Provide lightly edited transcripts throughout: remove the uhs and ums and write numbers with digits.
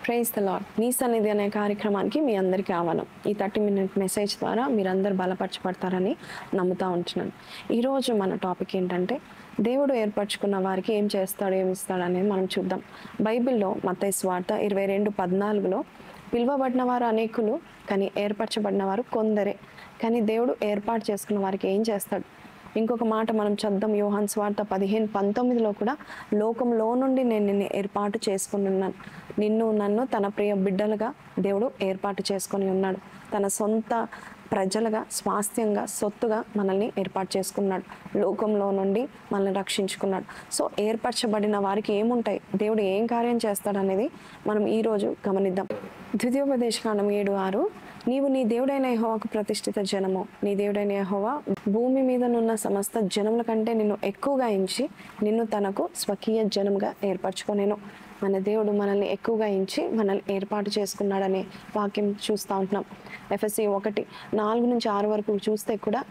Praise the lord. నీ సన్నిధి అనే కార్యక్రమానికి మీ అందరికీ ఆహ్వానం. ఈ 30-minute మెసేజ్ ద్వారా మీరందరూ బలపరచబడతారని నమ్ముతూ ఉంటున్నాను. ఈరోజు మన టాపిక్ ఏంటంటే దేవుడు ఏర్పరచుకున్న వారికి ఏం చేస్తాడు, ఏమి ఇస్తాడు అనేది మనం చూద్దాం. బైబిల్లో మత్తయి సువార్త 22:14లో పిలువబడిన వారు అనేకులు, కానీ ఏర్పరచబడిన వారు కొందరే. కానీ దేవుడు ఏర్పాటు చేసుకున్న వారికి ఏం చేస్తాడు? ఇంకొక మాట మనం చద్దాం. యోహాను సువార్త 15:19లో కూడా లోకంలో నుండి నేను నిన్ను ఏర్పాటు చేసుకుని ఉన్నాను. నిన్ను నన్ను తన ప్రియ బిడ్డలుగా దేవుడు ఏర్పాటు చేసుకొని ఉన్నాడు. తన సొంత ప్రజలుగా, స్వాస్థ్యంగా, సొత్తుగా మనల్ని ఏర్పాటు చేసుకున్నాడు. లోకంలో నుండి మనల్ని రక్షించుకున్నాడు. సో ఏర్పరచబడిన వారికి ఏముంటాయి, దేవుడు ఏం కార్యం చేస్తాడు అనేది మనం ఈరోజు గమనిద్దాం. ద్వితీయోపదేశకాండం 7:6 నీవు నీ దేవుడైన యెహోవాకు ప్రతిష్ఠిత జనము. నీ దేవుడైన యెహోవా భూమి మీదనున్న సమస్త జనముల కంటే నిన్ను ఎక్కువగా ఎంచి నిన్ను తనకు స్వకీయ జనముగా ఏర్పరచుకొనేను. మన దేవుడు మనల్ని ఎక్కువగా ఎంచి మనల్ని ఏర్పాటు చేసుకున్నాడనే వాక్యం చూస్తూ ఉంటున్నాం. ఎఫెసీ 1:4-6 వరకు చూస్తే కూడా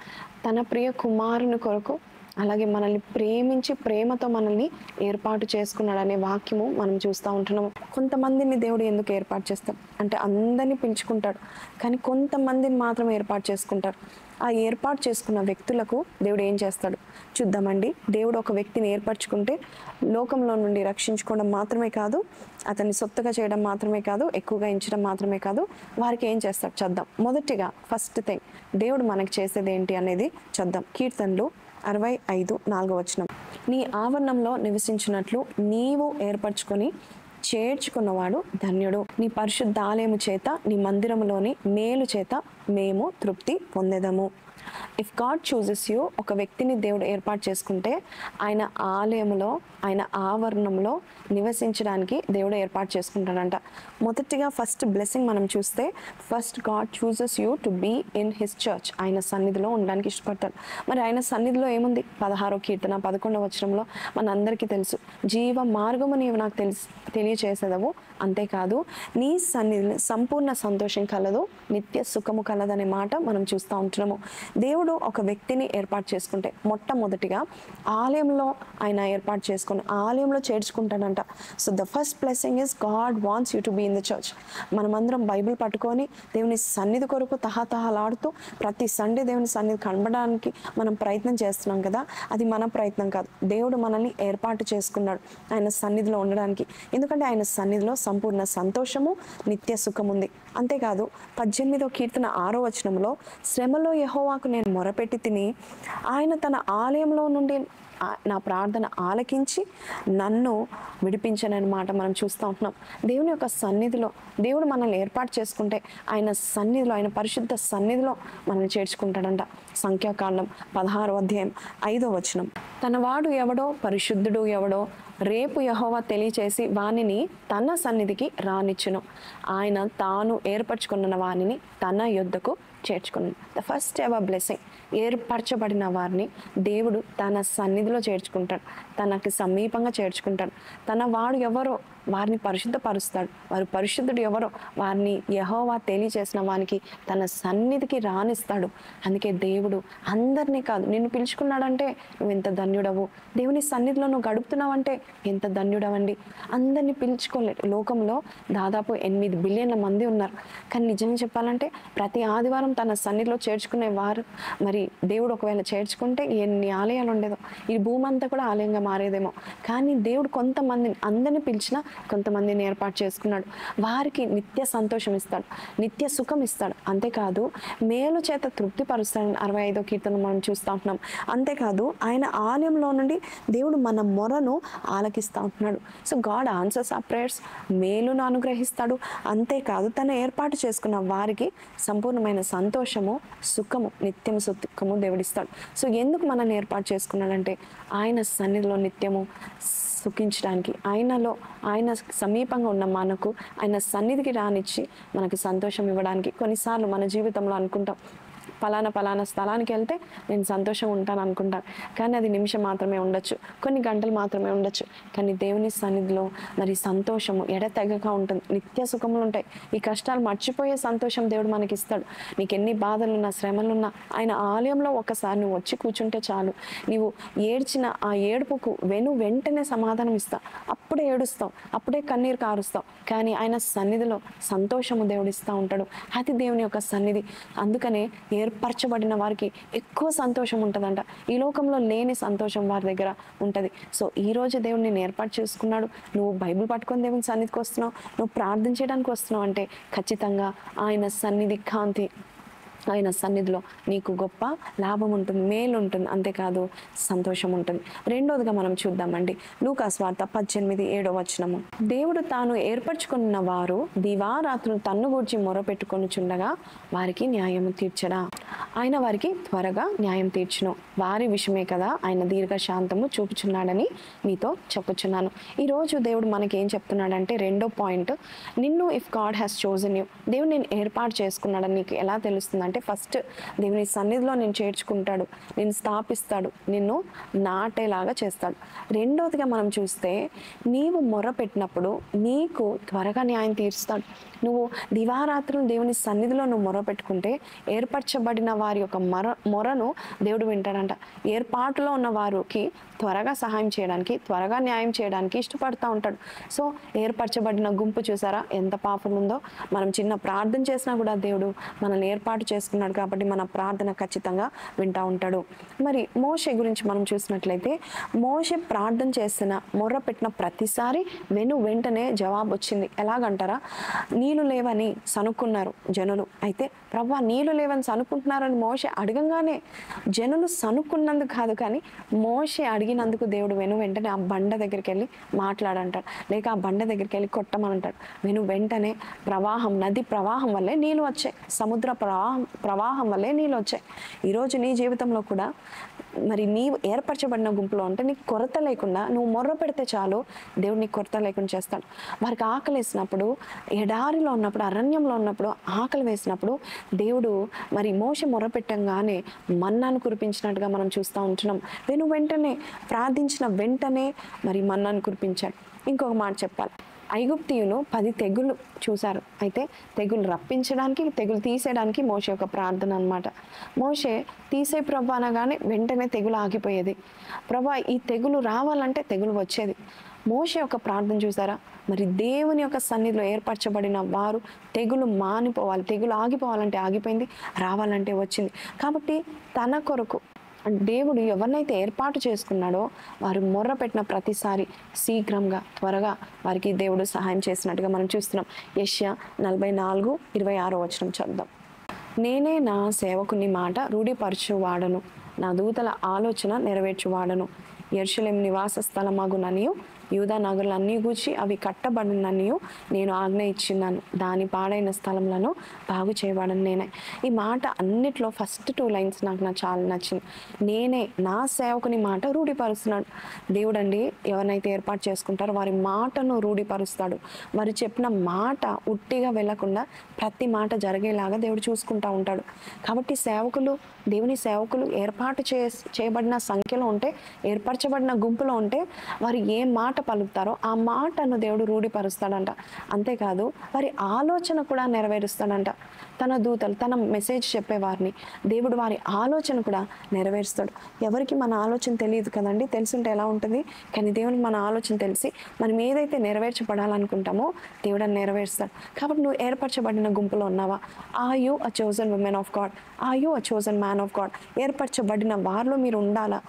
తన ప్రియ కుమారుని కొరకు, అలాగే మనల్ని ప్రేమించి ప్రేమతో మనల్ని ఏర్పాటు చేసుకున్నాడనే వాక్యము మనం చూస్తూ ఉంటున్నాము. కొంతమందిని దేవుడు ఎందుకు ఏర్పాటు చేస్తాడు అంటే అందరినీ పిలుచుకుంటాడు, కానీ కొంతమందిని మాత్రం ఏర్పాటు చేసుకుంటారు. ఆ ఏర్పాటు చేసుకున్న వ్యక్తులకు దేవుడు ఏం చేస్తాడు చూద్దామండి. దేవుడు ఒక వ్యక్తిని ఏర్పరచుకుంటే లోకంలో నుండి రక్షించుకోవడం మాత్రమే కాదు, అతన్ని సొత్తుగా చేయడం మాత్రమే కాదు, ఎక్కువగా ఎంచడం మాత్రమే కాదు, వారికి ఏం చేస్తాడు చూద్దాం. మొదటిగా ఫస్ట్ థింగ్ దేవుడు మనకి చేసేది ఏంటి అనేది చూద్దాం. కీర్తనలు 65:4 నీ ఆవరణంలో నివసించినట్లు నీవు ఏర్పరచుకొని చేర్చుకున్నవాడు ధన్యుడు. నీ పరిశుద్ధ ఆలయము చేత, నీ మందిరములోని మేలు చేత మేము తృప్తి పొందేదము. ఇఫ్ గాడ్ చూజెస్ యూ, ఒక వ్యక్తిని దేవుడు ఏర్పాటు చేసుకుంటే ఆయన ఆలయంలో, ఆయన ఆవరణంలో నివసించడానికి దేవుడు ఏర్పాటు చేసుకుంటాడంట. మొదటిగా ఫస్ట్ బ్లెస్సింగ్ మనం చూస్తే, first God chooses you to be in his church. ఆయన సన్నిధిలో ఉండడానికి ఇష్టపడతాడు. మరి ఆయన సన్నిధిలో ఏముంది? 16వ కీర్తన 11వ వచనంలో మనందరికీ తెలుసు, జీవ మార్గము నీవు నాకు తెలియచేసేదవు, అంతేకాదు నీ సన్నిధిలో సంపూర్ణ సంతోషం కలదు, నిత్య సుఖము కలదనే మాట మనం చూస్తూ ఉంటున్నాము. దేవుడు ఒక వ్యక్తిని ఏర్పాటు చేసుకుంటే మొట్టమొదటిగా ఆలయంలో ఆయన ఏర్పాటు చేసుకుని ఆలయంలో చేర్చుకుంటాడంట. So the first blessing is God wants you to be in the church. మనమందరం బైబిల్ పట్టుకొని దేవుని సన్నిధి కొరకు తహతహలాడుతూ ప్రతి సండే దేవుని సన్నిధి కనబడడానికి మనం ప్రయత్నం చేస్తున్నాం కదా, అది మన ప్రయత్నం కాదు. దేవుడు మనల్ని ఏర్పాటు చేసుకున్నాడు ఆయన సన్నిధిలో ఉండడానికి. ఎందుకంటే ఆయన సన్నిధిలో సంపూర్ణ సంతోషము, నిత్య సుఖం ఉంది. అంతేకాదు 18వ కీర్తన 6వ వచనంలో శ్రమలో యెహోవాకు నేను మొరపెట్టి తిని ఆయన తన ఆలయంలో నుండి నా ప్రార్థన ఆలకించి నన్ను విడిపించనని మాట మనం చూస్తూ ఉంటున్నాం. దేవుని యొక్క సన్నిధిలో దేవుడు మనల్ని ఏర్పాటు చేసుకుంటే ఆయన సన్నిధిలో, ఆయన పరిశుద్ధ సన్నిధిలో మనల్ని చేర్చుకుంటాడంట. సంఖ్యాకాండం 16:5 తన వాడు ఎవడో, పరిశుద్ధుడు ఎవడో రేపు యెహోవా తెలియచేసి వానిని తన సన్నిధికి రానిచ్చును. ఆయన తాను ఏర్పరచుకున్న వానిని తన యొద్దకు చేర్చుకున్నాను. ద ఫస్ట్ ఎవర్ బ్లెస్సింగ్, ఏర్పరచబడిన వారిని దేవుడు తన సన్నిధిలో చేర్చుకుంటాడు, తనకి సమీపంగా చేర్చుకుంటాడు. తన వాడు ఎవరో వారిని పరిశుద్ధపరుస్తాడు, వారు పరిశుద్ధుడు ఎవరో వారిని యెహోవా తెలియచేసిన వానికి తన సన్నిధికి రానిస్తాడు. అందుకే దేవుడు అందరినీ కాదు, నిన్ను పిలుచుకున్నాడంటే నువ్వు ఎంత ధన్యుడవు, దేవుని సన్నిధిలో నువ్వు గడుపుతున్నావంటే ఎంత ధన్యుడవండి. అందరినీ పిలుచుకోలేదు. లోకంలో దాదాపు 8 బిలియన్ల మంది ఉన్నారు, కానీ నిజంగా చెప్పాలంటే ప్రతి ఆదివారం తన సన్నిధిలో చేర్చుకునే వారు, మరి దేవుడు ఒకవేళ చేర్చుకుంటే ఎన్ని ఆలయాలు ఉండేదో, ఈ భూమి అంతా కూడా ఆలయంగా మారేదేమో. కానీ దేవుడు కొంతమందిని, అందరినీ పిలిచిన కొంతమందిని ఏర్పాటు చేసుకున్నాడు. వారికి నిత్య సంతోషం ఇస్తాడు, నిత్య సుఖం ఇస్తాడు. అంతేకాదు మేలు చేత తృప్తిపరుస్తాడని 65వ కీర్తన మనం చూస్తూ ఉంటున్నాం. అంతేకాదు ఆయన ఆలయంలో నుండి దేవుడు మన మొరను ఆలకిస్తూ ఉంటున్నాడు. సో గాడ్ ఆన్సర్స్ ఆ ప్రేయర్స్, మేలును అనుగ్రహిస్తాడు. అంతేకాదు తన ఏర్పాటు చేసుకున్న వారికి సంపూర్ణమైన సంతోషము, సుఖము, నిత్యము సుఖము దేవుడిస్తాడు. సో ఎందుకు మనల్ని ఏర్పాటు చేసుకున్నాడంటే ఆయన సన్నిధిలో నిత్యము సుఖించడానికి, ఆయనలో, ఆయన సమీపంగా ఉన్న మనకు ఆయన సన్నిధికి రానిచ్చి మనకి సంతోషం ఇవ్వడానికి. కొన్నిసార్లు మన జీవితంలో అనుకుంటాం పలానా స్థలానికి వెళ్తే నేను సంతోషం ఉంటాను అనుకుంటాను, కానీ అది నిమిషం మాత్రమే ఉండొచ్చు, కొన్ని గంటలు మాత్రమే ఉండొచ్చు. కానీ దేవుని సన్నిధిలో మరి సంతోషము ఎడతెగక ఉంటుంది, నిత్య సుఖములు ఉంటాయి. ఈ కష్టాలు మర్చిపోయే సంతోషం దేవుడు మనకి ఇస్తాడు. నీకు ఎన్ని బాధలున్నా శ్రమలున్నా ఆయన ఆలయంలో ఒకసారి నువ్వు వచ్చి కూర్చుంటే చాలు, నీవు ఏడ్చిన ఆ ఏడుపుకు వెంటనే సమాధానం ఇస్తా. అప్పుడే ఏడుస్తావు, అప్పుడే కన్నీరు కారుస్తావు, కానీ ఆయన సన్నిధిలో సంతోషము దేవుడు ఇస్తూ ఉంటాడు. అది దేవుని యొక్క సన్నిధి. అందుకనే ఏర్పరచబడిన వారికి ఎక్కువ సంతోషం ఉంటుందంట. ఈ లోకంలో లేని సంతోషం వారి దగ్గర ఉంటుంది. సో ఈరోజు దేవుడు నేను ఏర్పాటు చేసుకున్నాడు. నువ్వు బైబిల్ పట్టుకొని దేవుని సన్నిధికి వస్తున్నావు, నువ్వు ప్రార్థన చేయడానికి వస్తున్నావు అంటే ఖచ్చితంగా ఆయన సన్నిధి కాంతి, ఆయన సన్నిధిలో నీకు గొప్ప లాభం ఉంటుంది, మేలు ఉంటుంది, అంతేకాదు సంతోషం ఉంటుంది. రెండోదిగా మనం చూద్దామండి, లూకా సువార్త 18:7 దేవుడు తాను ఏర్పరచుకున్న వారు దివారాత్రులు తన్ను గూర్చి మొరపెట్టుకొనుచుండగా వారికి న్యాయము తీర్చడా. ఆయన వారికి త్వరగా న్యాయం తీర్చును, వారి విషయమే కదా ఆయన దీర్ఘశాంతము చూపుచున్నాడని మీతో చెప్పుచున్నాను. ఈరోజు దేవుడు మనకి ఏం చెప్తున్నాడంటే, రెండో పాయింట్, నిన్ను if God has chosen you, దేవుడు నేను ఏర్పాటు చేసుకున్నాడని నీకు ఎలా తెలుస్తుంది అంటే, ఫస్ట్ దేవుని సన్నిధిలో నేను చేర్చుకుంటాడు, నేను స్థాపిస్తాడు, నిన్ను నాటేలాగా చేస్తాడు. రెండోదిగా మనం చూస్తే, నీవు మొర్ర పెట్టినప్పుడు నీకు త్వరగా న్యాయం తీరుస్తాడు. నువ్వు దివారాత్రులు దేవుని సన్నిధిలో నువ్వు మొర్ర పెట్టుకుంటే ఏర్పరచబడిన వారి యొక్క మొరను దేవుడు వింటాడంట. ఏర్పాటులో ఉన్న వారికి త్వరగా సహాయం చేయడానికి, త్వరగా న్యాయం చేయడానికి ఇష్టపడుతూ ఉంటాడు. సో ఏర్పరచబడిన గుంపు చూసారా ఎంత పాపం ఉందో. మనం చిన్న ప్రార్థన చేసినా కూడా దేవుడు మనల్ని ఏర్పాటు చేసుకున్నాడు కాబట్టి మన ప్రార్థన ఖచ్చితంగా వింటూ ఉంటాడు. మరి మోషే గురించి మనం చూసినట్లయితే, మోషే ప్రార్థన చేసిన మొర్ర పెట్టిన ప్రతిసారి వెంటనే జవాబు వచ్చింది. ఎలాగంటారా, నీళ్లు లేవని సనుక్కున్నారు జనులు. అయితే ప్రభువా నీళ్లు లేవని సనుక్కుంటున్నారని మోషే అడగంగానే, జనులు సనుక్కున్నందుకు కాదు కానీ మోషే అడిగినందుకు దేవుడు వెంటనే ఆ బండ దగ్గరికి వెళ్ళి మాట్లాడంటాడు, లేక ఆ బండ దగ్గరికి వెళ్ళి కొట్టమనంటాడు. వెంటనే ప్రవాహం, నది ప్రవాహం వల్లే నీళ్ళు వచ్చాయి, సముద్ర ప్రవాహం వల్లే నీళ్ళు వచ్చాయి. ఈరోజు నీ జీవితంలో కూడా మరి నీవు ఏర్పరచబడిన గుంపులో ఉంటే నీకు కొరత లేకుండా నువ్వు మొర్ర పెడితే చాలు, దేవుడు నీకు కొరత లేకుండా చేస్తాడు. వారికి ఆకలి వేసినప్పుడు, ఎడారిలో ఉన్నప్పుడు, అరణ్యంలో ఉన్నప్పుడు ఆకలి వేసినప్పుడు దేవుడు మరి మోషే మొర్ర పెట్టంగానే మన్నాను కురిపించినట్టుగా మనం చూస్తూ ఉంటున్నాం. వెంటనే ప్రార్థించిన వెంటనే మరి మన్నాను కురిపించాడు. ఇంకొక మాట చెప్పాలి, ఐగుప్తీయులు 10 తెగులు చూశారు. అయితే తెగులు రప్పించడానికి, తెగులు తీసేయడానికి మోషే యొక్క ప్రార్థన అనమాట. మోషే తీసే ప్రభా అనగానే వెంటనే తెగులు ఆగిపోయేది. ప్రభా ఈ తెగులు రావాలంటే తెగులు వచ్చేది. మోషే యొక్క ప్రార్థన చూసారా, మరి దేవుని యొక్క సన్నిధిలో ఏర్పరచబడిన వారు తెగులు మానిపోవాలి, తెగులు ఆగిపోవాలంటే ఆగిపోయింది, రావాలంటే వచ్చింది. కాబట్టి తన కొరకు దేవుడు ఎవరినైతే ఏర్పాటు చేసుకున్నాడో వారు మొర్ర పెట్టిన ప్రతిసారి శీఘ్రంగా, త్వరగా వారికి దేవుడు సహాయం చేసినట్టుగా మనం చూస్తున్నాం. యెషయా 44:26 చదువుదాం. నేనే నా సేవకుని మాట రూఢిపరచువాడను, నా దూతల ఆలోచన నెరవేర్చువాడను. యెరూషలేము నివాస స్థలమగుననియు యూదా నగరులన్నీ గూర్చి అవి కట్టబడిననియు నేను ఆజ్ఞ ఇచ్చిన్నాను, దాని పాడైన స్థలములను బాగు చేయబడను నేనే. ఈ మాట అన్నిట్లో ఫస్ట్ 2 లైన్స్ నాకు చాలా నచ్చింది. నేనే నా సేవకుని మాట రూఢిపరుస్తున్నాడు దేవుడు అండి. ఎవరినైతే ఏర్పాటు చేసుకుంటారో వారి మాటను రూఢిపరుస్తాడు. వారు చెప్పిన మాట ఉట్టిగా వెళ్లకుండా ప్రతి మాట జరిగేలాగా దేవుడు చూసుకుంటూ ఉంటాడు. కాబట్టి సేవకులు, దేవుని సేవకులు ఏర్పాటు చేయబడిన సంఖ్యలో ఉంటే, ఏర్పరచబడిన గుంపులో ఉంటే వారు ఏ మాట పలుకుతారో ఆ మాటను దేవుడు రూఢిపరుస్తాడంట. అంతేకాదు వారి ఆలోచన కూడా నెరవేరుస్తాడంట. తన దూతలు, తన మెసేజ్ చెప్పేవారిని దేవుడు వారి ఆలోచన కూడా నెరవేరుస్తాడు. ఎవరికి మన ఆలోచన తెలియదు కదండి, తెలుసుంటే ఎలా ఉంటుంది, కానీ దేవునికి మన ఆలోచన తెలిసి మనం ఏదైతే నెరవేర్చబడాలనుకుంటామో దేవుడు అని నెరవేరుస్తాడు. కాబట్టి నువ్వు ఏర్పరచబడిన గుంపులో ఉన్నావా? Are you a chosen woman of God? Are you a chosen man of God? ఏర్పరచబడిన వారిలో మీరు ఉండాలా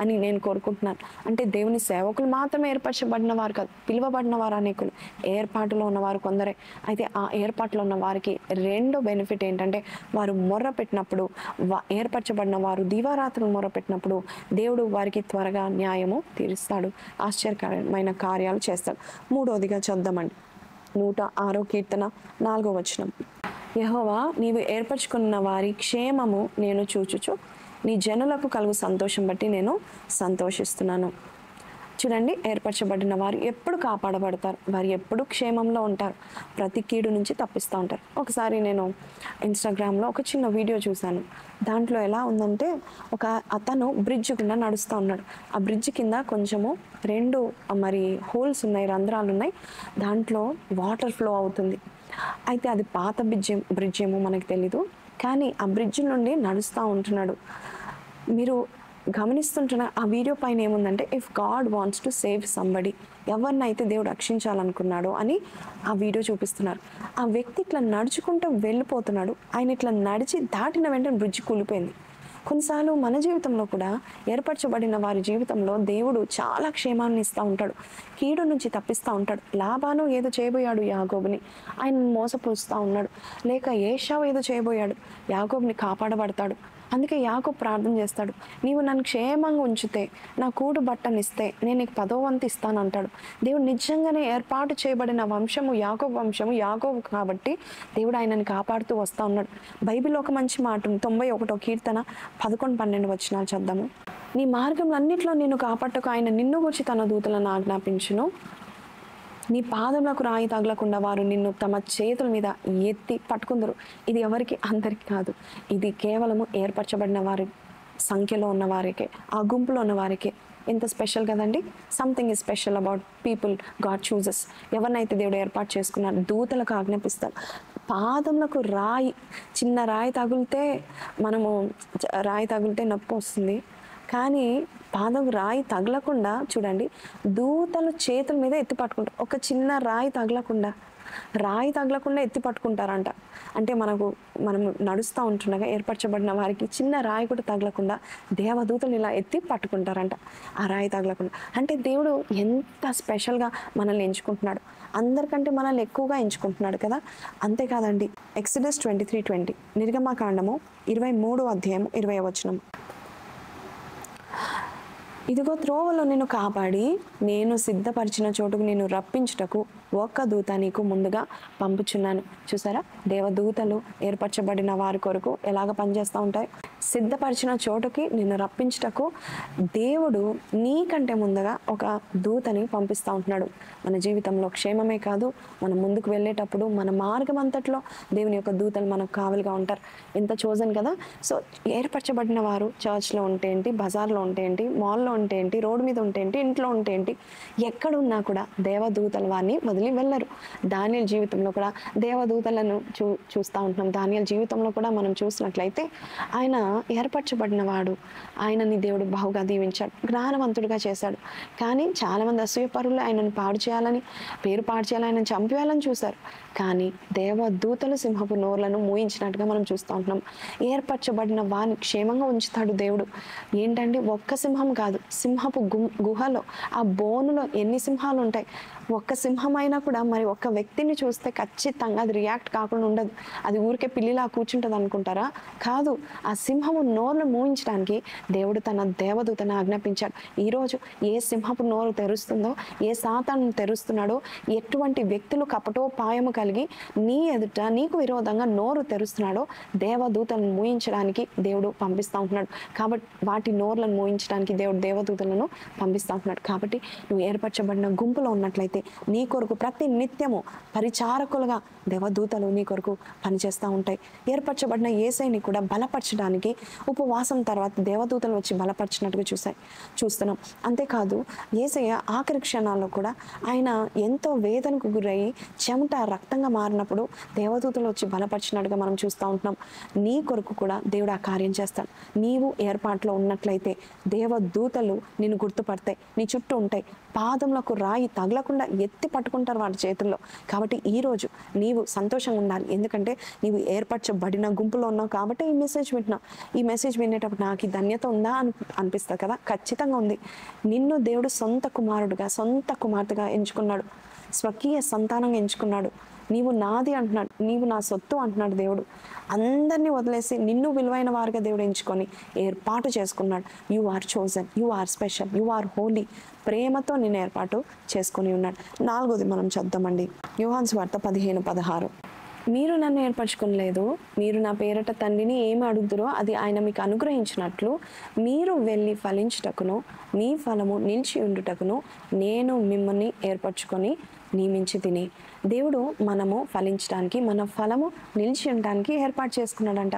అని నేను కోరుకుంటున్నాను. అంటే దేవుని సేవకులు మాత్రమే ఏర్పరచబడిన వారు కాదు, పిలువబడిన వారు అనేకులు, ఏర్పాటులో ఉన్నవారు కొందరే. అయితే ఆ ఏర్పాటులో ఉన్న వారికి రెండో బెనిఫిట్ ఏంటంటే, వారు మొర్ర పెట్టినప్పుడు, ఏర్పరచబడిన వారు దివారాత్రులు మొర్ర పెట్టినప్పుడు దేవుడు వారికి త్వరగా న్యాయము తీరుస్తాడు, ఆశ్చర్యకరమైన కార్యాలు చేస్తాడు. మూడోదిగా చూద్దామండి, 106వ కీర్తన 4వ వచనం. యెహోవా నీవు ఏర్పరచుకున్న వారి క్షేమము నేను చూచుచు నీ జనులకు కలుగు సంతోషం బట్టి నేను సంతోషిస్తున్నాను. చూడండి, ఏర్పరచబడిన వారు ఎప్పుడు కాపాడబడతారు, వారు ఎప్పుడు క్షేమంలో ఉంటారు, ప్రతి కీడు నుంచి తప్పిస్తూ ఉంటారు. ఒకసారి నేను ఇన్స్టాగ్రామ్లో ఒక చిన్న వీడియో చూశాను. దాంట్లో ఎలా ఉందంటే, ఒక అతను బ్రిడ్జ్ కింద నడుస్తూ ఉన్నాడు. ఆ బ్రిడ్జ్ కింద కొంచెము 2 మరి హోల్స్ ఉన్నాయి, రంధ్రాలు ఉన్నాయి. దాంట్లో వాటర్ ఫ్లో అవుతుంది. అయితే అది పాత బ్రిడ్జ్ ఏమో మనకు తెలీదు, కానీ ఆ బ్రిడ్జ్ నుండి నడుస్తూ ఉంటున్నాడు. మీరు గమనిస్తుంటున్న ఆ వీడియో పైన ఏముందంటే, if God wants to save somebody, ఎవరినైతే దేవుడు రక్షించాలనుకున్నాడో అని ఆ వీడియో చూపిస్తున్నారు. ఆ వ్యక్తి ఇట్లా నడుచుకుంటూ వెళ్ళిపోతున్నాడు. ఆయన ఇట్లా నడిచి దాటిన వెంటనే బ్రిడ్జ్ కూలిపోయింది. కొన్నిసార్లు మన జీవితంలో కూడా ఏర్పరచబడిన వారి జీవితంలో దేవుడు చాలా క్షేమాన్ని ఇస్తూ ఉంటాడు, కీడు నుంచి తప్పిస్తూ ఉంటాడు. లాబాను ఏదో చేయబోయాడు యాకోబుని, ఆయన మోసపరుస్తూ ఉన్నాడు. లేక ఏశావు ఏదో చేయబోయాడు, యాకోబుని కాపాడబడతాడు. అందుకే యాకోబు ప్రార్థన చేస్తాడు, నీవు నన్ను క్షేమంగా ఉంచితే, నా కూడు బట్టనిస్తే నేను నీకు 10వ వంతు ఇస్తాను అంటాడు. దేవుడు నిజంగానే ఏర్పాటు చేయబడిన వంశము యాకోబు కాబట్టి దేవుడు ఆయనని కాపాడుతూ వస్తూ ఉన్నాడు. బైబిల్లో ఒక మంచి మాట ఉంది, 91వ కీర్తన 11-12 వచనాలు చద్దాము. నీ మార్గంలో అన్నిట్లో నిన్ను కాపాడటకు ఆయన నిన్ను గురించి తన దూతలను ఆజ్ఞాపించును. నీ పాదములకు రాయి తగలకుండా వారు నిన్ను తమ చేతుల మీద ఎత్తి పట్టుకుందరు. ఇది ఎవరికి? అందరికి కాదు. ఇది కేవలము ఏర్పరచబడిన వారి సంఖ్యలో ఉన్న వారికే, ఆ గుంపులో ఉన్న వారికే. ఎంత స్పెషల్ కదండి. Something is special about people God chooses. ఎవరినైతే దేవుడు ఏర్పాటు చేసుకున్నాడు, దూతలకు ఆజ్ఞాపిస్తారు. పాదములకు రాయి, చిన్న రాయి తగిలితే రాయి తగిలితే నొప్పి వస్తుంది, కానీ పాదం రాయి తగలకుండా చూడండి, దూతలు చేతుల మీద ఎత్తి పట్టుకుంటారు. ఒక చిన్న రాయి తగలకుండా ఎత్తి పట్టుకుంటారంట. అంటే మనం నడుస్తూ ఉంటుండగా ఏర్పరచబడిన వారికి చిన్న రాయి కూడా తగలకుండా దేవదూతలు ఇలా ఎత్తి పట్టుకుంటారంట, ఆ రాయి తగలకుండా. అంటే దేవుడు ఎంత స్పెషల్గా మనల్ని ఎంచుకుంటున్నాడు, అందరికంటే మనల్ని ఎక్కువగా ఎంచుకుంటున్నాడు కదా. అంతేకాదండి, ఎక్సడస్ 23:20, నిర్గమకాండము 23వ అధ్యాయం 20వ వచనం. ఇదిగో త్రోవలో నిన్ను కాపాడి నేను సిద్ధపరిచిన చోటుకు నేను రప్పించుటకు ఒక్క దూత నీకు ముందుగా పంపుచున్నాను. చూసారా, దేవదూతలు ఏర్పరచబడిన వారి కొరకు ఎలాగ పనిచేస్తూ ఉంటాయి. సిద్ధపరిచిన చోటుకి నిన్ను రప్పించుటకు దేవుడు నీకంటే ముందుగా ఒక దూతని పంపిస్తూ ఉంటున్నాడు. మన జీవితంలో క్షేమమే కాదు, మనం ముందుకు వెళ్ళేటప్పుడు మన మార్గం అంతట్లో దేవుని యొక్క దూతలు మనకు కావలిగా ఉంటారు. ఎంత చోజన్ కదా. సో ఏర్పరచబడిన వారు చర్చ్లో ఉంటే ఏంటి, బజార్లో ఉంటే ఏంటి, మాల్లో ఉంటే ఏంటి, రోడ్డు మీద ఉంటే ఏంటి, ఇంట్లో ఉంటే ఏంటి, ఎక్కడున్నా కూడా దేవదూతల వారిని వదిలి వెళ్ళరు. దానియేలు జీవితంలో కూడా దేవదూతలను చూస్తూ ఉంటున్నాం. దానియేలు జీవితంలో కూడా మనం చూసినట్లయితే ఆయన ఏర్పరచబడిన వాడు, ఆయనని దేవుడు బహుగా దీవించాడు, జ్ఞానవంతుడిగా చేశాడు. కానీ చాలామంది అసూయపరులు ఆయనను పాడు చేయాలని, పేరు పాడు చేయాలని, ఆయనను చంపేయాలని చూశారు. కానీ దేవదూతలు సింహపు నోర్లను మూయించినట్టుగా మనం చూస్తూ ఉంటున్నాం. ఏర్పరచబడిన వారిని క్షేమంగా ఉంచుతాడు దేవుడు. ఏంటంటే ఒక్క సింహం కాదు, సింహపు గుహలో ఆ బోనులో ఎన్ని సింహాలు ఉంటాయి. ఒక్క సింహం అయినా కూడా మరి ఒక్క వ్యక్తిని చూస్తే ఖచ్చితంగా అది రియాక్ట్ కాకుండా ఉండదు. అది ఊరికే పిల్లిలా కూర్చుంటుంది అనుకుంటారా? కాదు, ఆ సింహము నోరును మూయించడానికి దేవుడు తన దేవదూతను ఆజ్ఞాపించాడు. ఈరోజు ఏ సింహపు నోరు తెరుస్తుందో, ఏ సాతాను తెరుస్తున్నాడో, ఎటువంటి వ్యక్తులు కపటోపాయము కలిగి నీ ఎదుట నీకు విరోధంగా నోరు తెరుస్తున్నాడో దేవదూతలను మూయించడానికి దేవుడు పంపిస్తూ ఉంటున్నాడు. కాబట్టి వాటి నోర్లను మూయించడానికి దేవుడు దేవదూతలను పంపిస్తూ ఉంటున్నాడు. కాబట్టి నువ్వు ఏర్పరచబడిన గుంపులో ఉన్నట్లయితే నీ కొరకు ప్రతి నిత్యము పరిచారకులుగా దేవదూతలు నీ కొరకు పనిచేస్తూ ఉంటాయి. ఏర్పరచబడిన యేసయ్యని కూడా బలపరచడానికి ఉపవాసం తర్వాత దేవదూతలు వచ్చి బలపరిచినట్టుగా చూస్తున్నాం. అంతేకాదు, యేసయ్య ఆఖరి క్షణాల్లో కూడా ఆయన ఎంతో వేదనకు గురయ్యి చెమట రక్తంగా మారినప్పుడు దేవదూతలు వచ్చి బలపరిచినట్టుగా మనం చూస్తూ ఉంటున్నాం. నీ కొరకు కూడా దేవుడు ఆ కార్యం చేస్తాడు. నీవు ఏర్పాట్లో ఉన్నట్లయితే దేవదూతలు నిన్ను గుర్తుపడతాయి, నీ చుట్టూ ఉంటాయి, పాదములకు రాయి తగలకుండా ఎత్తి పట్టుకుంటారు వాటి చేతుల్లో. కాబట్టి ఈరోజు నీవు సంతోషంగా ఉండాలి, ఎందుకంటే నీవు ఏర్పరచబడిన గుంపులో ఉన్నావు కాబట్టి ఈ మెసేజ్ వింటున్నావు. ఈ మెసేజ్ వినేటప్పుడు నాకు ఈ ధన్యత ఉందా అనిపిస్తుంది కదా. ఖచ్చితంగా ఉంది. నిన్ను దేవుడు సొంత కుమారుడుగా, సొంత కుమార్తెగా ఎంచుకున్నాడు, స్వకీయ సంతానంగా ఎంచుకున్నాడు. నీవు నాది అంటున్నాడు, నీవు నా సొత్తు అంటున్నాడు దేవుడు. అందరినీ వదిలేసి నిన్ను విలువైన వారుగా దేవుడు ఎంచుకొని ఏర్పాటు చేసుకున్నాడు. You are chosen, you are special, you are holy. ప్రేమతో నేను ఏర్పాటు చేసుకొని ఉన్నాడు. 4వది మనం చదువుతామండి, యోహాను సువార్త 15:16. మీరు నన్ను ఏర్పరచుకోలేదు, మీరు నా పేరట తండ్రిని ఏమి అడుగుదురో అది ఆయన మీకు అనుగ్రహించినట్లు మీరు వెళ్ళి ఫలించుటకును మీ ఫలము నిలిచి ఉండుటకును నేను మిమ్మల్ని ఏర్పరచుకొని నియమించి తిని. దేవుడు మనము ఫలించడానికి, మన ఫలము నిలిచి ఉండడానికి ఏర్పాటు చేసుకున్నాడంట.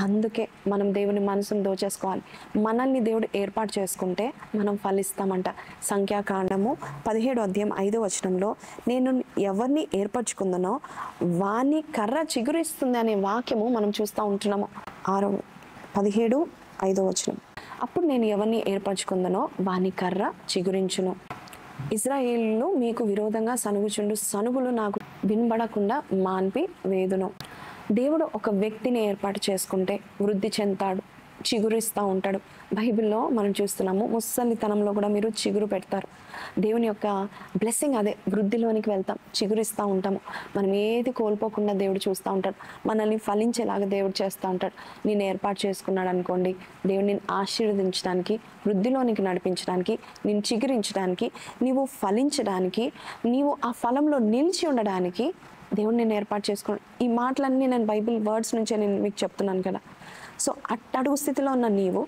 అందుకే మనం దేవుని మనసును దోచేసుకోవాలి. మనల్ని దేవుడు ఏర్పాటు చేసుకుంటే మనం ఫలిస్తామంట. సంఖ్యాకాండము 17:5 నేను ఎవరిని ఏర్పరచుకుందనో వాని కర్ర చిగురిస్తుంది అనే వాక్యము మనం చూస్తూ ఉంటున్నాము. 17:5 అప్పుడు నేను ఎవరిని ఏర్పరచుకుందనో వాని కర్ర చిగురించును. ఇజ్రాయేలు మీకు విరోధంగా సనుగుచుండు సనుగులు నాకు వినబడకుండా మాన్పి వేదును. దేవుడు ఒక వ్యక్తిని ఏర్పాటు చేసుకుంటే వృద్ధి చెందుతాడు, చిగురిస్తూ ఉంటాడు. బైబిల్లో మనం చూస్తున్నాము, ముసలితనంలో కూడా మీరు చిగురు పెడతారు. దేవుని యొక్క బ్లెస్సింగ్ అదే, వృద్ధిలోనికి వెళ్తాం, చిగురిస్తూ ఉంటాము. మనం ఏది కోల్పోకుండా దేవుడు చూస్తూ ఉంటాడు, మనల్ని ఫలించేలాగా దేవుడు చేస్తూ ఉంటాడు. నేను ఏర్పాటు చేసుకున్నాడు అనుకోండి, దేవుడు నేను ఆశీర్వదించడానికి, వృద్ధిలోనికి నడిపించడానికి, నేను చిగురించడానికి, నీవు ఫలించడానికి, నీవు ఆ ఫలంలో నిలిచి ఉండడానికి దేవుడు నేను ఏర్పాటు చేసుకున్నాడు. ఈ మాటలన్నీ నేను బైబిల్ వర్డ్స్ నుంచే నేను మీకు చెప్తున్నాను కదా. సో అట్టడుగు స్థితిలో ఉన్న నీవు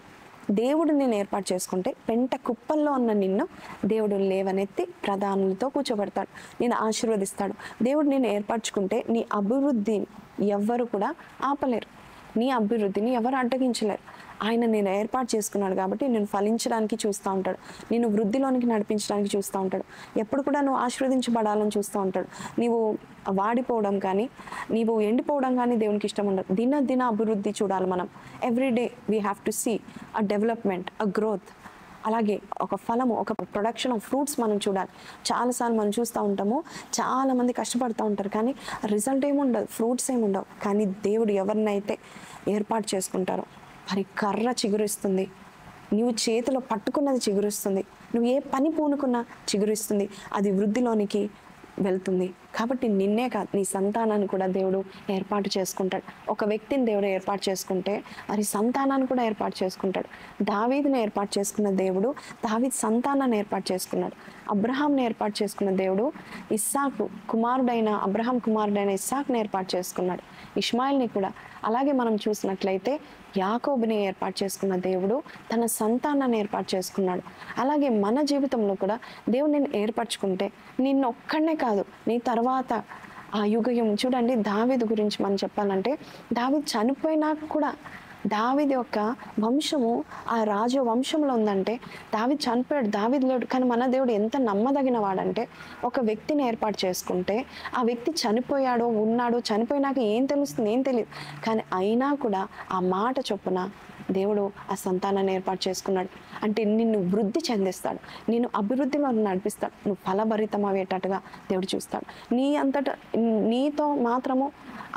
దేవుడు నేను ఏర్పాటు చేసుకుంటే పెంట కుప్పల్లో ఉన్న నిన్ను దేవుడు లేవనెత్తి ప్రధానులతో కూర్చోబెడతాడు, నేను ఆశీర్వదిస్తాడు. దేవుడు నేను ఏర్పరచుకుంటే నీ అభివృద్ధిని ఎవ్వరు కూడా ఆపలేరు, నీ అభివృద్ధిని ఎవరు అడ్డగించలేరు. ఆయన నేను ఏర్పాటు చేసుకున్నాడు కాబట్టి నేను ఫలించడానికి చూస్తూ ఉంటాడు, నేను వృద్ధిలోనికి నడిపించడానికి చూస్తూ ఉంటాడు. ఎప్పుడు కూడా నువ్వు ఆశీర్వదించబడాలని చూస్తూ ఉంటాడు. నీవు వాడిపోవడం కానీ, నీవు ఎండిపోవడం కానీ దేవునికి ఇష్టం ఉండదు. దిన అభివృద్ధి చూడాలి మనం. Everyday we have to see a development, a growth. అలాగే ఒక ఫలము, ఒక ప్రొడక్షన్ ఆఫ్ ఫ్రూట్స్ మనం చూడాలి. చాలాసార్లు మనం చూస్తూ ఉంటాము, చాలామంది కష్టపడుతూ ఉంటారు కానీ రిజల్ట్ ఏముండదు, ఫ్రూట్స్ ఏముండవు. కానీ దేవుడు ఎవరినైతే ఏర్పాటు చేసుకుంటారో మరి కర్ర చిగురిస్తుంది, నువ్వు చేతిలో పట్టుకున్నది చిగురిస్తుంది, నువ్వు ఏ పని పూనుకున్నా చిగురిస్తుంది, అది వృద్ధిలోనికి వెళ్తుంది. కాబట్టి నిన్నే కాదు, నీ సంతానాన్ని కూడా దేవుడు ఏర్పాటు చేసుకుంటాడు. ఒక వ్యక్తిని దేవుడు ఏర్పాటు చేసుకుంటే మరి సంతానాన్ని కూడా ఏర్పాటు చేసుకుంటాడు. దావీదుని ఏర్పాటు చేసుకున్న దేవుడు దావీదు సంతానాన్ని ఏర్పాటు చేసుకున్నాడు. అబ్రహాంని ఏర్పాటు చేసుకున్న దేవుడు ఇస్సాకు కుమారుడైన అబ్రహాం కుమారుడైన ఇస్సాకుని ఏర్పాటు చేసుకున్నాడు, ఇష్మాయిల్ని కూడా. అలాగే మనం చూసినట్లయితే యాకోబుని ఏర్పాటు చేసుకున్న దేవుడు తన సంతానాన్ని ఏర్పాటు చేసుకున్నాడు. అలాగే మన జీవితంలో కూడా దేవుడు నిన్ను ఏర్పరచుకుంటే నిన్ను ఒక్కడనే కాదు, నీ తర్వాత ఆ యుగం చూడండి. దావీదు గురించి మనం చెప్పాలంటే దావీదు చనిపోయినా కూడా దావీదు యొక్క వంశము ఆ రాజు వంశంలో ఉందంటే దావీదు చనిపోయాడు, దావీదు లేడు. కానీ మన దేవుడు ఎంత నమ్మదగిన వాడంటే ఒక వ్యక్తిని ఏర్పాటు చేసుకుంటే ఆ వ్యక్తి చనిపోయాడో ఉన్నాడో, చనిపోయినాక ఏం తెలుస్తుంది, ఏం తెలియదు. కానీ అయినా కూడా ఆ మాట చొప్పున దేవుడు ఆ సంతానాన్ని ఏర్పాటు చేసుకున్నాడు. అంటే నిన్ను వృద్ధి చెందిస్తాడు, నిన్ను అభివృద్ధిలో నడిపిస్తాడు, నువ్వు ఫలభరితం అయ్యేటట్టుగా దేవుడు చూస్తాడు. నీ అంతటా నీతో మాత్రము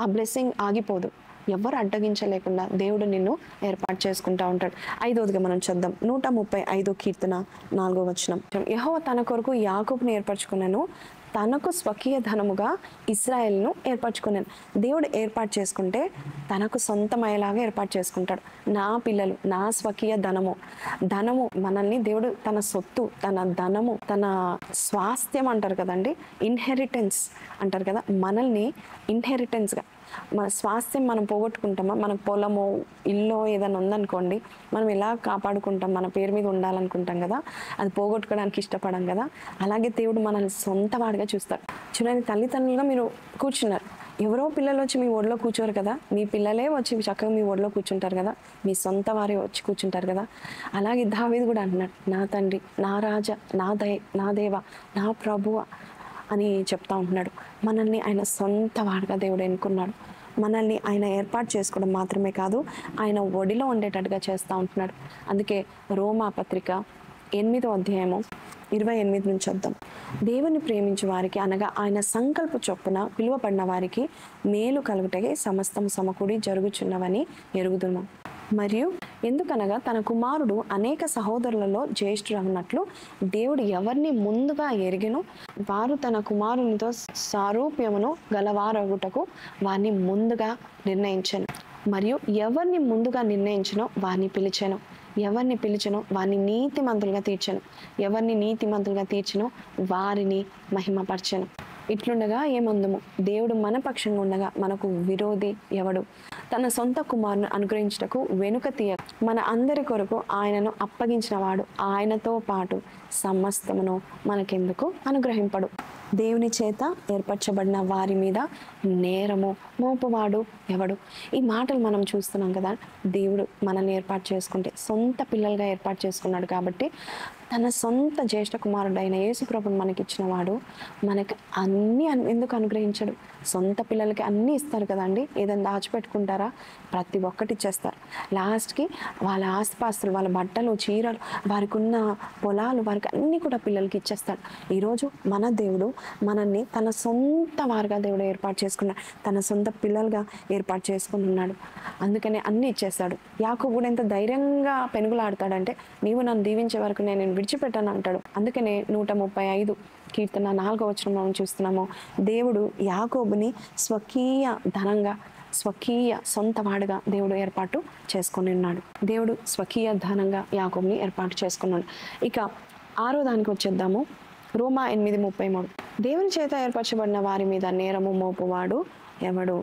ఆ బ్లెస్సింగ్ ఆగిపోదు, ఎవరు అడ్డగించలేకుండా దేవుడు నిన్ను ఏర్పాటు చేసుకుంటా ఉంటాడు. 5వదిగా మనం చూద్దాం. 135 కీర్తన 4వ యెహోవా తన కొరకు యాకోబుని ఏర్పరచుకున్నాను, తనకు స్వకీయ ధనముగా ఇశ్రాయేలును ఏర్పరచుకున్నాను. దేవుడు ఏర్పాటు చేసుకుంటే తనకు సొంతమయ్యేలాగా ఏర్పాటు చేసుకుంటాడు. నా పిల్లలు, నా స్వకీయ ధనము మనల్ని దేవుడు తన సొత్తు, తన ధనము, తన స్వాస్థ్యం అంటారు కదండి, ఇన్హెరిటెన్స్ అంటారు కదా, మనల్ని ఇన్హెరిటెన్స్గా మన స్వాస్థ్యం మనం పోగొట్టుకుంటామా? మనకు పొలమో ఇల్లో ఏదైనా ఉందనుకోండి, మనం ఎలా కాపాడుకుంటాం, మన పేరు మీద ఉండాలనుకుంటాం కదా, అది పోగొట్టుకోవడానికి ఇష్టపడం కదా. అలాగే దేవుడు మనల్ని సొంత వాడిగా చూస్తాడు. చూడండి, తల్లిదండ్రులుగా మీరు కూర్చున్నారు, ఎవరో పిల్లలు వచ్చి మీ ఒడిలో కూర్చోరు కదా, మీ పిల్లలే వచ్చి చక్కగా మీ ఒడిలో కూర్చుంటారు కదా, మీ సొంత వారే వచ్చి కూర్చుంటారు కదా. అలాగే దావీదు కూడా అంటున్నాడు, నా తండ్రి, నా రాజా, నా దేవ, నా ప్రభువ అని చెప్తా ఉంటున్నాడు. మనల్ని ఆయన సొంత వాడుగా దేవుడు ఎన్నుకున్నాడు. మనల్ని ఆయన ఏర్పాటు చేసుకోవడం మాత్రమే కాదు, ఆయన ఒడిలో ఉండేటట్టుగా చేస్తూ ఉంటున్నాడు. అందుకే రోమా పత్రిక 8:28 వద్దాం. దేవుని ప్రేమించే వారికి అనగా ఆయన సంకల్ప చొప్పున పిలువబడిన వారికి మేలు కలుగుటకే సమస్తం సమకూడి జరుగుచున్నవని ఎరుగుదును. మరియు ఎందుకనగా తన కుమారుడు అనేక సహోదరులలో జ్యేష్ఠుడన్నట్లు దేవుడు ఎవరిని ముందుగా ఎరిగినో వారు తన కుమారునితో సారూప్యమును గలవారగుటకు వారిని ముందుగా నిర్ణయించెను. మరియు ఎవరిని ముందుగా నిర్ణయించినో వారిని పిలిచెను, ఎవరిని పిలిచెనో వారిని నీతిమంతులుగా తీర్చెను, ఎవరిని నీతిమంతులుగా తీర్చెనో వారిని మహిమపరచెను. ఇట్లుండగా ఏమందుము, దేవుడు మన పక్షంగా ఉండగా మనకు విరోధి ఎవడు? తన సొంత కుమారుని అనుగ్రహించుటకు వెనుక తీయ మన అందరి కొరకు ఆయనను అప్పగించిన వాడు ఆయనతో పాటు సమస్తమును మనకెందుకు అనుగ్రహింపడు? దేవుని చేత ఏర్పరచబడిన వారి మీద నేరము మోపువాడు ఎవడు? ఈ మాటలు మనం చూస్తున్నాం కదా. దేవుడు మనల్ని ఏర్పాటు చేసుకుంటే సొంత పిల్లలుగా ఏర్పాటు చేసుకున్నాడు కాబట్టి తన సొంత జ్యేష్ఠ కుమారుడైన యేసుప్రభుని మనకి ఇచ్చిన వాడు మనకి అన్నీ ఎందుకు అనుగ్రహించడు? సొంత పిల్లలకి అన్నీ ఇస్తారు కదండి. ఏదైనా దాచిపెట్టుకుంటారా? ప్రతి ఒక్కటి ఇచ్చేస్తారు. లాస్ట్కి వాళ్ళ ఆస్తిపాస్తులు, వాళ్ళ బట్టలు, చీరలు, వారికి ఉన్న పొలాలు, వారికి అన్నీ కూడా పిల్లలకి ఇచ్చేస్తాడు. ఈరోజు మన దేవుడు మనల్ని తన సొంత వారుగా దేవుడు ఏర్పాటు చేసుకున్నాడు, తన సొంత పిల్లలుగా ఏర్పాటు చేసుకుని ఉన్నాడు. అందుకనే అన్నీ ఇచ్చేస్తాడు. యాకోబు కూడా ఎంత ధైర్యంగా పెనుగులాడతాడంటే, నీవు నన్ను దీవించే వరకు నేను విడిచిపెట్టాను అంటాడు. అందుకనే 135 కీర్తన 4వ వచనం మనం చూస్తున్నాము. దేవుడు యాకోబుని స్వకీయ ధనంగా, స్వకీయ సొంత వాడుగా దేవుడు ఏర్పాటు చేసుకొని ఉన్నాడు. దేవుడు స్వకీయ ధనంగా యాకోబుని ఏర్పాటు చేసుకున్నాడు. ఇక 6వ దానికి వచ్చేద్దాము. రోమా 8:33. దేవుని చేత ఏర్పరచబడిన వారి మీద నేరము మోపువాడు ఎవడు?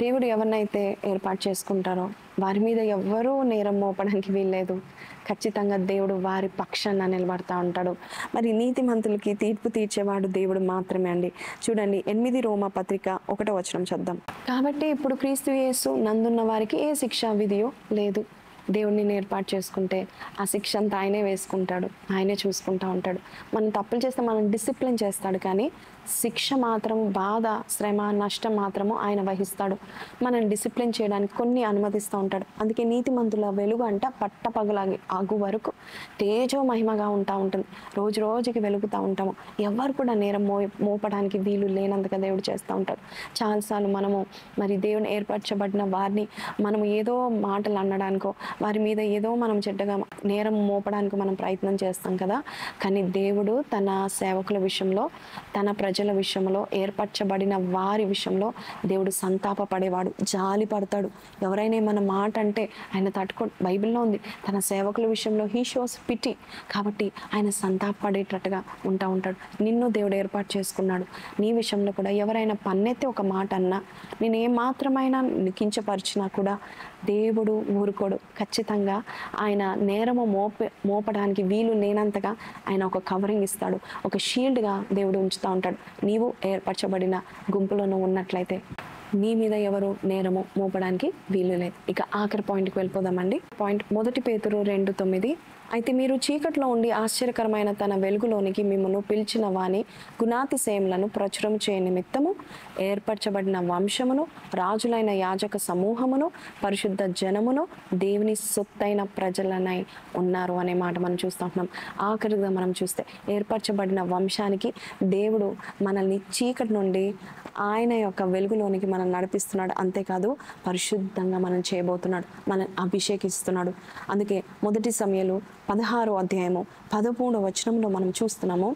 దేవుడు ఎవరినైతే ఏర్పాటు చేసుకుంటారో వారి మీద ఎవ్వరూ నేరం మోపడానికి వీల్లేదు. ఖచ్చితంగా దేవుడు వారి పక్షాన నిలబడతా ఉంటాడు. మరి నీతిమంతులకి తీర్పు తీర్చేవాడు దేవుడు మాత్రమే అండి. చూడండి 8 రోమా పత్రిక 1వ వచనం చూద్దాం. కాబట్టి ఇప్పుడు క్రీస్తు యేసు నందున్న వారికి ఏ శిక్షా విధియో లేదు. దేవుడిని ఏర్పాటు చేసుకుంటే ఆ శిక్ష అంతా ఆయనే వేసుకుంటాడు, ఆయనే చూసుకుంటూ ఉంటాడు. మనం తప్పులు చేస్తే మనం డిసిప్లిన్ చేస్తాడు, కానీ శిక్ష మాత్రం, బాధ, శ్రమ, నష్టం మాత్రము ఆయన వహిస్తాడు. మనం డిసిప్లిన్ చేయడానికి కొన్ని అనుమతిస్తూ ఉంటాడు. అందుకే నీతిమంతుల వెలుగు అంట పట్టపగలాగి ఆగు వరకు తేజో మహిమగా ఉంటుంది. రోజు రోజుకి వెలుగుతూ ఉంటాము. ఎవరు కూడా నేరం మోపడానికి వీలు లేనందుగా దేవుడు చేస్తూ ఉంటాడు. చాలాసార్లు మనము మరి దేవుని ఏర్పరచబడిన వారిని మనం ఏదో మాటలు అనడానికో, వారి మీద ఏదో మనం చెడ్డగా నేరం మోపడానికి మనం ప్రయత్నం చేస్తాం కదా. కానీ దేవుడు తన సేవకుల విషయంలో, తన ప్రజల విషయంలో, ఏర్పరచబడిన వారి విషయంలో దేవుడు సంతాప పడేవాడు, జాలి పడతాడు. ఎవరైనా మన మాట అంటే ఆయన బైబిల్లో ఉంది, తన సేవకుల విషయంలో హీ షోస్ పిటి. కాబట్టి ఆయన సంతాప పడేటట్టుగా ఉంటాడు. నిన్ను దేవుడు ఏర్పాటు చేసుకున్నాడు. నీ విషయంలో కూడా ఎవరైనా పన్నెత్తి ఒక మాట అన్నా, నేను ఏ మాత్రమైనా కించపరిచినా కూడా దేవుడు ఊరుకోడు. ఖచ్చితంగా ఆయన నేరము మోపడానికి వీలు లేనంతగా ఆయన ఒక కవరింగ్ ఇస్తాడు, ఒక షీల్డ్గా దేవుడు ఉంచుతూ ఉంటాడు. నీవు ఏర్పరచబడిన గుంపులోనూ ఉన్నట్లయితే నీ మీద ఎవరు నేరము మోపడానికి వీలు లేదు. ఇక ఆఖరి పాయింట్కి వెళ్ళిపోదామండి. పాయింట్ 1 పేతురు 2:9. అయితే మీరు చీకట్లో ఉండి ఆశ్చర్యకరమైన తన వెలుగులోనికి మిమ్మల్ని పిలిచిన వాని గుణాతిశయములను ప్రచురం చేయ నిమిత్తము ఏర్పరచబడిన వంశమును, రాజులైన యాజక సమూహమును, పరిశుద్ధ జనమును, దేవుని సొత్తైన ప్రజలనై ఉన్నారు అనే మాట మనం చూస్తున్నాం. ఆఖరిగా మనం చూస్తే ఏర్పరచబడిన వంశానికి దేవుడు మనల్ని చీకటి నుండి ఆయన యొక్క వెలుగులోనికి మనం నడిపిస్తున్నాడు. అంతేకాదు పరిశుద్ధంగా మనం చేయబోతున్నాడు, మనం అభిషేకిస్తున్నాడు. అందుకే 1 సమూయేలు 16వ అధ్యాయము 13వ వచనంలో మనం చూస్తున్నాము.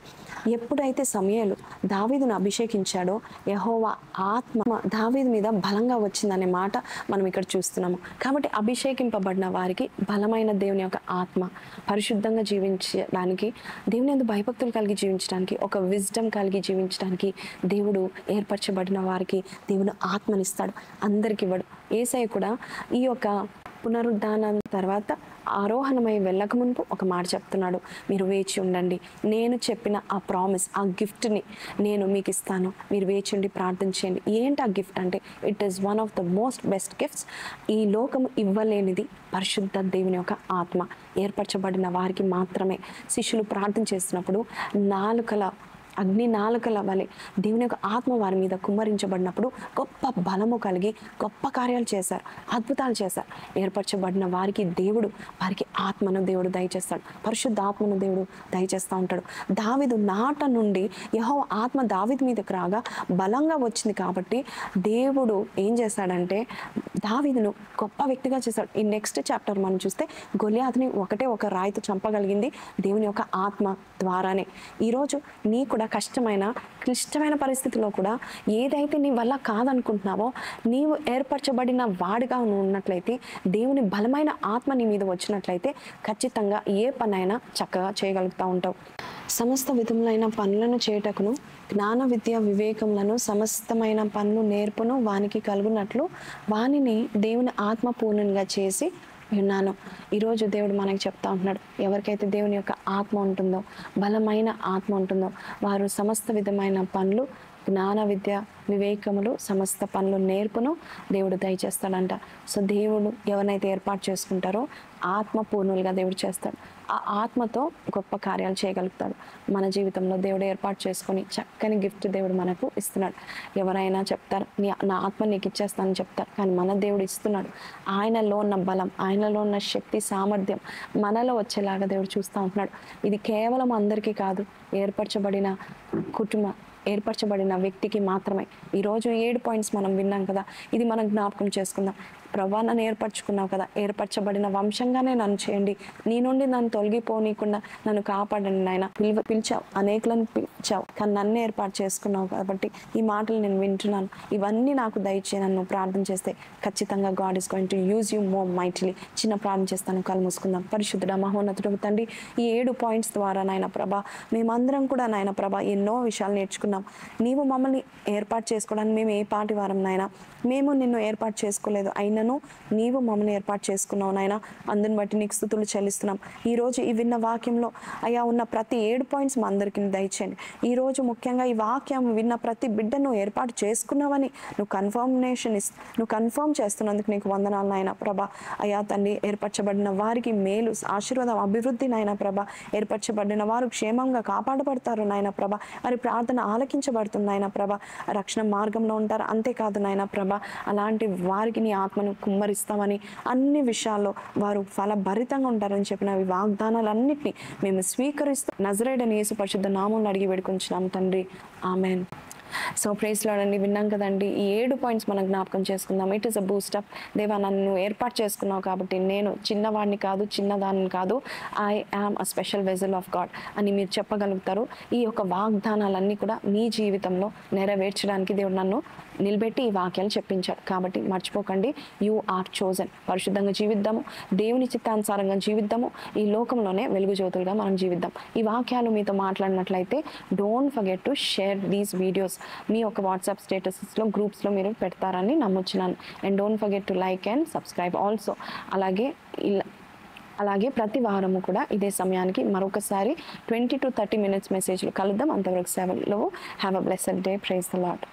ఎప్పుడైతే సమూయేలు దావీదును అభిషేకించాడో యెహోవా ఆత్మ దావీదు మీద బలంగా వచ్చిందనే మాట మనం ఇక్కడ చూస్తున్నాము. కాబట్టి అభిషేకింపబడిన వారికి బలమైన దేవుని యొక్క ఆత్మ, పరిశుద్ధంగా జీవించడానికి, దేవుని యందు భయభక్తులు కలిగి జీవించడానికి, ఒక విజ్డమ్ కలిగి జీవించడానికి దేవుడు ఏర్పరచబడిన వారికి దేవుని ఆత్మనిస్తాడు. అందరికి ఇవ్వడు. యేసయ్య కూడా ఈ యొక్క పునరుద్ధానం తర్వాత ఆరోహణమై వెళ్ళక మునుపు ఒక మాట చెప్తున్నాడు, మీరు వేచి ఉండండి, నేను చెప్పిన ఆ ప్రామిస్, ఆ గిఫ్ట్ని నేను మీకు ఇస్తాను, మీరు వేచి ఉండి ప్రార్థన చేయండి. ఏంటి ఆ గిఫ్ట్ అంటే, it is one of the most best gifts. ఈ లోకము ఇవ్వలేనిది పరిశుద్ధ దేవుని యొక్క ఆత్మ. ఏర్పరచబడిన వారికి మాత్రమే. శిష్యులు ప్రార్థన చేసినప్పుడు అగ్ని నాలుకల వలె దేవుని యొక్క ఆత్మ వారి మీద కుమ్మరించబడినప్పుడు గొప్ప బలము కలిగి గొప్ప కార్యాలు చేశారు, అద్భుతాలు చేశారు. ఏర్పరచబడిన వారికి దేవుడు వారికి ఆత్మను దేవుడు దయచేస్తాడు, పరిశుద్ధ ఆత్మను దేవుడు దయచేస్తూ ఉంటాడు. దావీదు నాట నుండి యెహోవా ఆత్మ దావీదు మీదకి రాగా బలంగా వచ్చింది కాబట్టి దేవుడు ఏం చేశాడంటే దావీదును గొప్ప వ్యక్తిగా చేశాడు. ఈ నెక్స్ట్ చాప్టర్ మనం చూస్తే గొలియాతుని ఒక రాయితో చంపగలిగింది దేవుని యొక్క ఆత్మ ద్వారానే. ఈరోజు నీ కూడా కష్టమైన క్లిష్టమైన పరిస్థితిలో కూడా ఏదైతే నీ వల్ల కాదనుకుంటున్నావో, నీవు ఏర్పరచబడిన వాడిగా నువ్వు ఉన్నట్లయితే, దేవుని బలమైన ఆత్మ నీ మీద వచ్చినట్లయితే ఖచ్చితంగా ఏ పనైనా చక్కగా చేయగలుగుతూ ఉంటావు. సమస్త విధములైన పనులను చేయుటకును జ్ఞాన విద్య వివేకములను సమస్తమైన పనులు నేర్పును వానికి కలుగునట్లు వానిని దేవుని ఆత్మ పూర్ణంగా చేసి ఉన్నాను. ఈరోజు దేవుడు మనకి చెప్తా ఉంటున్నాడు, ఎవరికైతే దేవుని యొక్క ఆత్మ ఉంటుందో, బలమైన ఆత్మ ఉంటుందో, వారు సమస్త విధమైన పనులు, జ్ఞాన విద్య వివేకములు, సమస్త పనులు నేర్పును దేవుడు దయచేస్తాడంట. సో దేవుడు ఎవరినైతే ఏర్పాటు చేసుకుంటారో ఆత్మ పూర్ణులుగా దేవుడు చేస్తాడు. ఆ ఆత్మతో గొప్ప కార్యాలు చేయగలుగుతాడు. మన జీవితంలో దేవుడు ఏర్పాటు చేసుకొని చక్కని గిఫ్ట్ దేవుడు మనకు ఇస్తున్నాడు. ఎవరైనా చెప్తారు నా ఆత్మ నీకు ఇచ్చేస్తానని చెప్తారు, కానీ మన దేవుడు ఇస్తున్నాడు. ఆయనలో ఉన్న బలం, ఆయనలో ఉన్న శక్తి, సామర్థ్యం మనలో వచ్చేలాగా దేవుడు చూస్తూ ఉంటున్నాడు. ఇది కేవలం అందరికీ కాదు, ఏర్పరచబడిన వ్యక్తికి మాత్రమే. ఈరోజు 7 పాయింట్స్ మనం విన్నాం కదా, ఇది మనం జ్ఞాపకం చేసుకుందాం. ప్రభా, నన్ను ఏర్పరచుకున్నావు కదా, ఏర్పరచబడిన వంశంగానే నన్ను చేయండి, నీ నుండి నన్ను తొలగిపోనీయకుండా నన్ను కాపాడండి నాయన. పిలిచావు, అనేకులను పిలిచావు, కానీ నన్ను ఏర్పాటు చేసుకున్నావు కాబట్టి ఈ మాటలు నేను వింటున్నాను. ఇవన్నీ నాకు దయచేయి. నన్ను ప్రార్థన చేస్తే ఖచ్చితంగా God is going to use you more mightily. చిన్న ప్రార్థన చేస్తాను, కళ్ళు మూసుకుందాం. పరిశుద్ధుడా, మహోన్నతుడు తండ్రి, ఈ 7 పాయింట్స్ ద్వారా నాయన ప్రభా, మేమందరం కూడా నాయన ప్రభా ఎన్నో విషయాలు నేర్చుకున్నాం. నీవు మమ్మల్ని ఏర్పాటు చేసుకోవడానికి మేము ఏ పాటి వారం నాయన, మేము నిన్ను ఏర్పాటు చేసుకోలేదు, అయినను నీవు మమ్మల్ని ఏర్పాటు చేసుకున్నావు నాయన. అందుని బట్టి నీకు స్తుతులు చెల్లిస్తున్నాం. ఈరోజు ఈ విన్న వాక్యంలో అయ్యా ఉన్న ప్రతి 7 పాయింట్స్ మా అందరికీ దయచేయండి. ఈరోజు ముఖ్యంగా ఈ వాక్యం విన్న ప్రతి బిడ్డను ఏర్పాటు చేసుకున్నావని నువ్వు కన్ఫర్మ్ చేస్తున్నందుకు నీకు వందనాలు నాయన ప్రభా. అయ్యా తండ్రి, ఏర్పరచబడిన వారికి మేలు, ఆశీర్వాదం, అభివృద్ధి నాయన ప్రభా. ఏర్పరచబడిన వారు క్షేమంగా కాపాడబడతారు నాయన ప్రభా. వారి ప్రార్థన ఆలకించబడుతుంది నాయన ప్రభా. రక్షణ మార్గంలో ఉంటారు. అంతేకాదు నాయన ప్రభా, అలాంటి వారికి నీ ఆత్మను కుమ్మరిస్తామని, అన్ని విషయాల్లో వారు ఫలభరితంగా ఉంటారని చెప్పిన ఈ వాగ్దానాలన్నింటినీ మేము స్వీకరిస్తూ నజరేయుడైన యేసు పరిశుద్ధ నామములో అడిగి వేడుకొంచున్నాము తండ్రి, ఆమెన్. సో ప్రైజ్ లార్డ్ అండి, విన్నాం కదండి. ఈ 7 పాయింట్స్ మనం జ్ఞాపకం చేసుకుందాం. It is a boost up. దేవా, నన్ను ఏర్పాటు చేసుకున్నావు కాబట్టి నేను చిన్నవాడిని కాదు, చిన్నదాన్ని కాదు, I am a special vessel of God అని మీరు చెప్పగలుగుతారు. ఈ యొక్క వాగ్దానాలన్నీ కూడా మీ జీవితంలో నెరవేర్చడానికి దేవుడు నన్ను నిలబెట్టి ఈ వాక్యాలు చెప్పించాడు. కాబట్టి మర్చిపోకండి, యూ ఆర్ చోజన్. పరిశుద్ధంగా జీవిద్దాము, దేవుని చిత్తానుసారంగా జీవిద్దాము, ఈ లోకంలోనే వెలుగు జ్యోతులుగా మనం జీవిద్దాం. ఈ వాక్యాలు మీతో మాట్లాడినట్లయితే don't forget to share these videos. మీ యొక్క వాట్సాప్ స్టేటసెస్లో, గ్రూప్స్లో మీరు పెడతారని నమ్ముచున్నాను. And don't forget to like and subscribe also. అలాగే ప్రతి వారము కూడా ఇదే సమయానికి మరొకసారి 20 to 30 minutes మెసేజ్లు కలుద్దాం. అంతవరకు సెలవు. Have a blessed day. Praise the lord.